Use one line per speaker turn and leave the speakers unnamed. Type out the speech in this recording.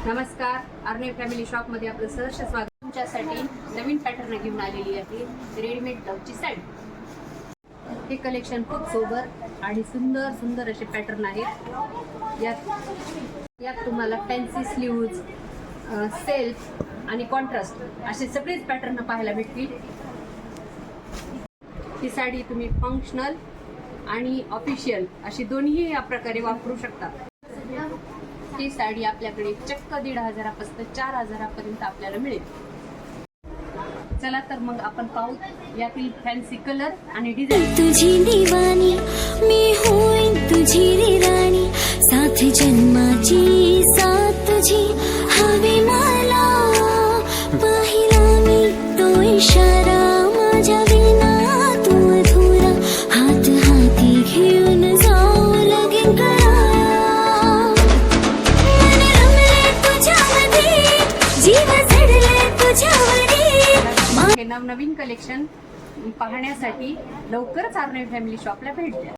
नमस्कार, Arnav family shop मध्ये आपलं सहर्ष स्वागत. तुमच्यासाठी नवीन पॅटर्न घेऊन आलेली आहे रेडीमेड ब्लाउजची साडी. हे कलेक्शन खूप सोबर आणि सुंदर सुंदर असे पॅटर्न आहेत. यात तुम्हाला फॅन्सी स्लीव्ज, सेल्फ आणि कॉन्ट्रास्ट असे सगळेच पॅटर्न पाहायला भेटतील. ही साडी तुम्ही फंक्शनल आणि ऑफिशियल अशी दोन्ही या प्रकारे वापरू शकता. ही साडी आपल्याकडे चक्क 1,500 पासून 4,000 पर्यंत आपल्याला मिळेल. चला तर मग आपण पाहू यातील फॅन्सी कलर आणि डिझाइन.
तुझी दीवानी मी होईन, तुझी रे राणी, साथ जन्माची साथ तुझी हवी मला. पाहिला मी तो इशारा, माझ्या विना तू अधुरा, हात हाती घेऊन जाऊ लगीन कराया. मन रमले तुझ्यामध्ये, जीव चढले तुझ्यावरी.
हे नवनवीन कलेक्शन पाहण्यासाठी लवकरच अर्णव फॅमिली शॉपला भेट द्या.